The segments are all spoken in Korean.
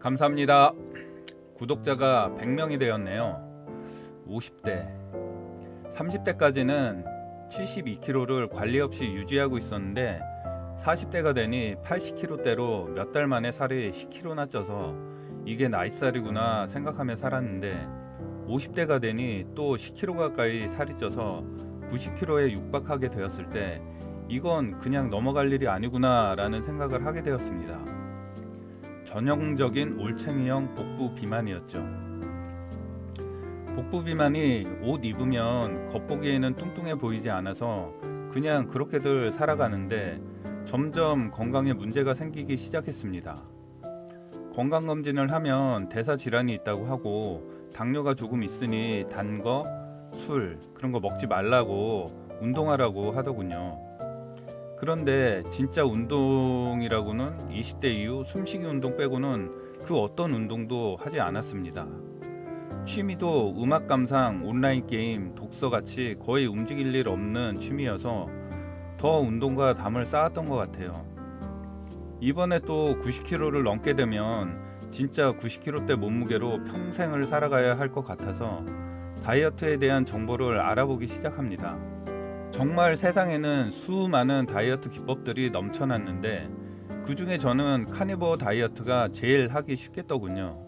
감사합니다. 구독자가 100명이 되었네요. 50대, 30대까지는 72kg를 관리 없이 유지하고 있었는데 40대가 되니 80kg대로 몇 달 만에 살이 10kg나 쪄서 이게 나이살이구나 생각하며 살았는데 50대가 되니 또 10kg 가까이 살이 쪄서 90kg에 육박하게 되었을 때 이건 그냥 넘어갈 일이 아니구나 라는 생각을 하게 되었습니다. 전형적인 올챙이형 복부 비만이었죠. 복부 비만이 옷 입으면 겉보기에는 뚱뚱해 보이지 않아서 그냥 그렇게들 살아가는데 점점 건강에 문제가 생기기 시작했습니다. 건강검진을 하면 대사질환이 있다고 하고 당뇨가 조금 있으니 단 거, 술 그런 거 먹지 말라고 운동하라고 하더군요. 그런데 진짜 운동이라고는 20대 이후 숨쉬기 운동 빼고는 그 어떤 운동도 하지 않았습니다. 취미도 음악 감상, 온라인 게임, 독서같이 거의 움직일 일 없는 취미여서 더 운동과 담을 쌓았던 것 같아요. 이번에 또 90kg를 넘게 되면 진짜 90kg대 몸무게로 평생을 살아가야 할 것 같아서 다이어트에 대한 정보를 알아보기 시작합니다. 정말 세상에는 수많은 다이어트 기법들이 넘쳐났는데 그 중에 저는 카니버 다이어트가 제일 하기 쉽겠더군요.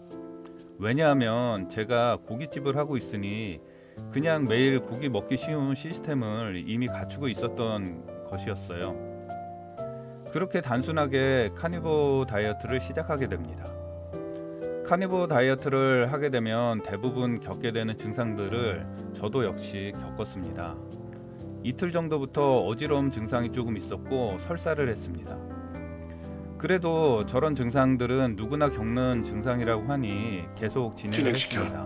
왜냐하면 제가 고깃집을 하고 있으니 그냥 매일 고기 먹기 쉬운 시스템을 이미 갖추고 있었던 것이었어요. 그렇게 단순하게 카니버 다이어트를 시작하게 됩니다. 카니버 다이어트를 하게 되면 대부분 겪게 되는 증상들을 저도 역시 겪었습니다. 이틀 정도부터 어지러움 증상이 조금 있었고 설사를 했습니다. 그래도 저런 증상들은 누구나 겪는 증상이라고 하니 계속 진행을 했습니다.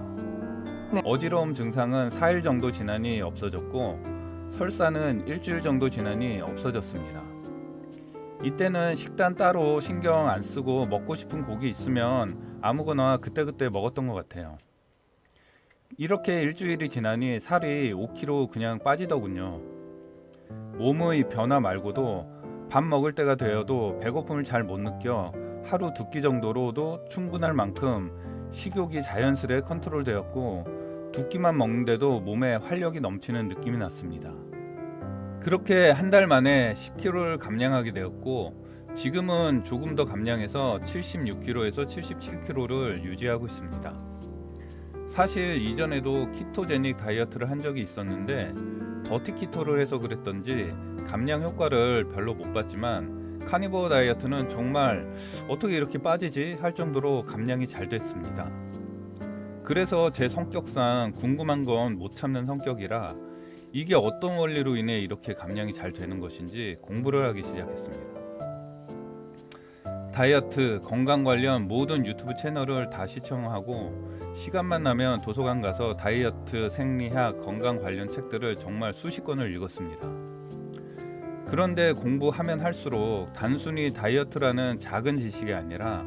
네. 어지러움 증상은 4일 정도 지나니 없어졌고 설사는 일주일 정도 지나니 없어졌습니다. 이때는 식단 따로 신경 안 쓰고 먹고 싶은 고기 있으면 아무거나 그때그때 먹었던 것 같아요. 이렇게 일주일이 지나니 살이 5kg 그냥 빠지더군요. 몸의 변화 말고도 밥 먹을 때가 되어도 배고픔을 잘 못 느껴 하루 2끼 정도로도 충분할 만큼 식욕이 자연스레 컨트롤되었고 2끼만 먹는데도 몸에 활력이 넘치는 느낌이 났습니다. 그렇게 한 달 만에 10kg를 감량하게 되었고 지금은 조금 더 감량해서 76kg에서 77kg를 유지하고 있습니다. 사실 이전에도 키토제닉 다이어트를 한 적이 있었는데 더티 키토를 해서 그랬던지 감량 효과를 별로 못 봤지만 카니버 다이어트는 정말 어떻게 이렇게 빠지지 할 정도로 감량이 잘 됐습니다. 그래서 제 성격상 궁금한 건 못 참는 성격이라 이게 어떤 원리로 인해 이렇게 감량이 잘 되는 것인지 공부를 하기 시작했습니다. 다이어트, 건강 관련 모든 유튜브 채널을 다 시청하고 시간만 나면 도서관 가서 다이어트, 생리학, 건강 관련 책들을 정말 수십 권을 읽었습니다. 그런데 공부하면 할수록 단순히 다이어트라는 작은 지식이 아니라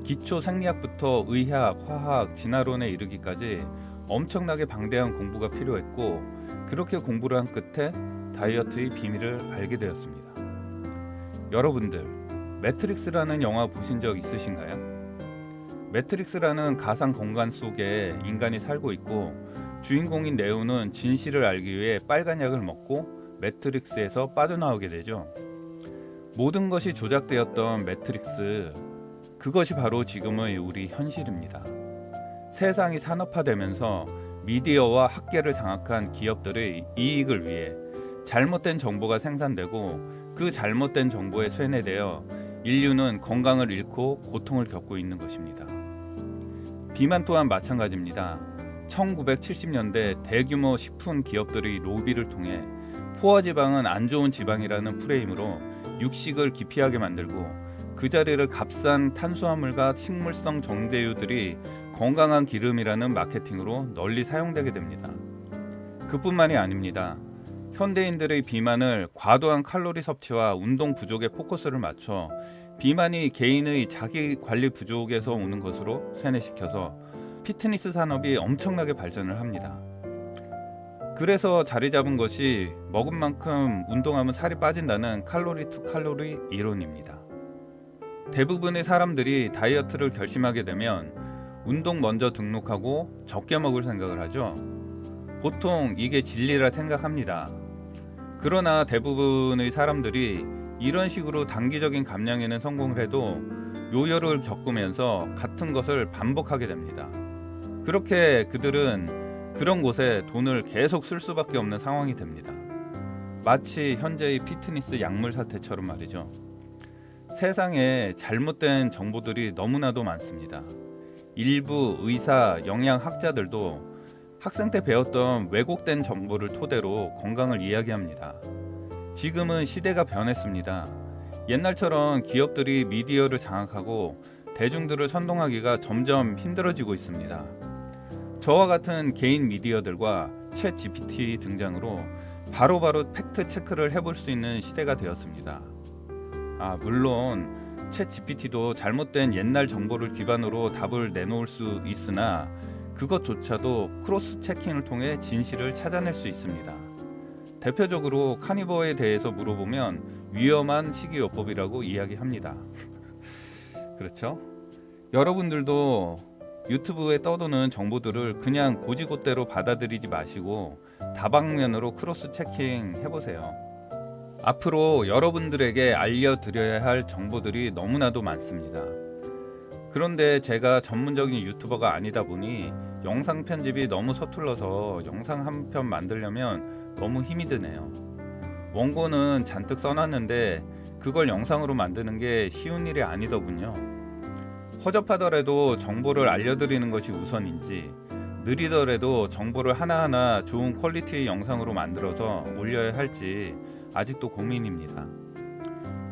기초 생리학부터 의학, 화학, 진화론에 이르기까지 엄청나게 방대한 공부가 필요했고 그렇게 공부를 한 끝에 다이어트의 비밀을 알게 되었습니다. 여러분들 매트릭스라는 영화 보신 적 있으신가요? 매트릭스라는 가상 공간 속에 인간이 살고 있고 주인공인 네오는 진실을 알기 위해 빨간 약을 먹고 매트릭스에서 빠져나오게 되죠. 모든 것이 조작되었던 매트릭스, 그것이 바로 지금의 우리 현실입니다. 세상이 산업화되면서 미디어와 학계를 장악한 기업들의 이익을 위해 잘못된 정보가 생산되고 그 잘못된 정보에 쇠뇌되어 인류는 건강을 잃고 고통을 겪고 있는 것입니다. 비만 또한 마찬가지입니다. 1970년대 대규모 식품 기업들의 로비를 통해 포화지방은 안 좋은 지방이라는 프레임으로 육식을 기피하게 만들고 그 자리를 값싼 탄수화물과 식물성 정제유들이 건강한 기름이라는 마케팅으로 널리 사용되게 됩니다. 그뿐만이 아닙니다. 현대인들의 비만을 과도한 칼로리 섭취와 운동 부족에 포커스를 맞춰 비만이 개인의 자기 관리 부족에서 오는 것으로 세뇌시켜서 피트니스 산업이 엄청나게 발전을 합니다. 그래서 자리 잡은 것이 먹은 만큼 운동하면 살이 빠진다는 칼로리 투 칼로리 이론입니다. 대부분의 사람들이 다이어트를 결심하게 되면 운동 먼저 등록하고 적게 먹을 생각을 하죠. 보통 이게 진리라 생각합니다. 그러나 대부분의 사람들이 이런 식으로 단기적인 감량에는 성공을 해도 요요를 겪으면서 같은 것을 반복하게 됩니다. 그렇게 그들은 그런 곳에 돈을 계속 쓸 수밖에 없는 상황이 됩니다. 마치 현재의 피트니스 약물 사태처럼 말이죠. 세상에 잘못된 정보들이 너무나도 많습니다. 일부 의사, 영양학자들도 학생 때 배웠던 왜곡된 정보를 토대로 건강을 이야기합니다. 지금은 시대가 변했습니다. 옛날처럼 기업들이 미디어를 장악하고 대중들을 선동하기가 점점 힘들어지고 있습니다. 저와 같은 개인 미디어들과 챗 GPT 등장으로 바로바로 팩트 체크를 해볼 수 있는 시대가 되었습니다. 물론 챗 GPT도 잘못된 옛날 정보를 기반으로 답을 내놓을 수 있으나 그것조차도 크로스 체킹을 통해 진실을 찾아낼 수 있습니다. 대표적으로 카니버에 대해서 물어보면 위험한 식이요법이라고 이야기합니다. 그렇죠? 여러분들도 유튜브에 떠도는 정보들을 그냥 고지고대로 받아들이지 마시고 다방면으로 크로스 체킹 해보세요. 앞으로 여러분들에게 알려드려야 할 정보들이 너무나도 많습니다. 그런데 제가 전문적인 유튜버가 아니다 보니 영상 편집이 너무 서툴러서 영상 한 편 만들려면 너무 힘이 드네요. 원고는 잔뜩 써놨는데 그걸 영상으로 만드는 게 쉬운 일이 아니더군요. 허접하더라도 정보를 알려드리는 것이 우선인지, 느리더라도 정보를 하나하나 좋은 퀄리티의 영상으로 만들어서 올려야 할지 아직도 고민입니다.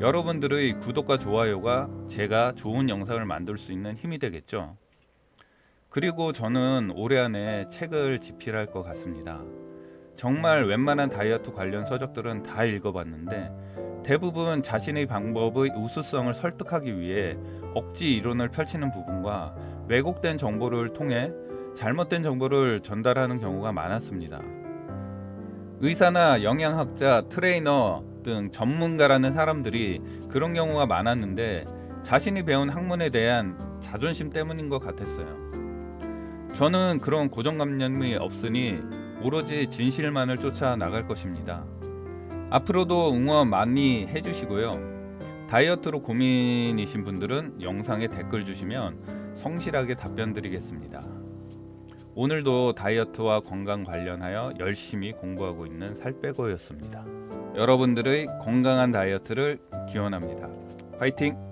여러분들의 구독과 좋아요가 제가 좋은 영상을 만들 수 있는 힘이 되겠죠. 그리고 저는 올해 안에 책을 집필할 것 같습니다. 정말 웬만한 다이어트 관련 서적들은 다 읽어봤는데 대부분 자신의 방법의 우수성을 설득하기 위해 억지 이론을 펼치는 부분과 왜곡된 정보를 통해 잘못된 정보를 전달하는 경우가 많았습니다. 의사나 영양학자, 트레이너 등 전문가라는 사람들이 그런 경우가 많았는데 자신이 배운 학문에 대한 자존심 때문인 것 같았어요. 저는 그런 고정관념이 없으니 오로지 진실만을 쫓아 나갈 것입니다. 앞으로도 응원 많이 해주시고요. 다이어트로 고민이신 분들은 영상에 댓글 주시면 성실하게 답변 드리겠습니다. 오늘도 다이어트와 건강 관련하여 열심히 공부하고 있는 살빼고였습니다. 여러분들의 건강한 다이어트를 기원합니다. 화이팅!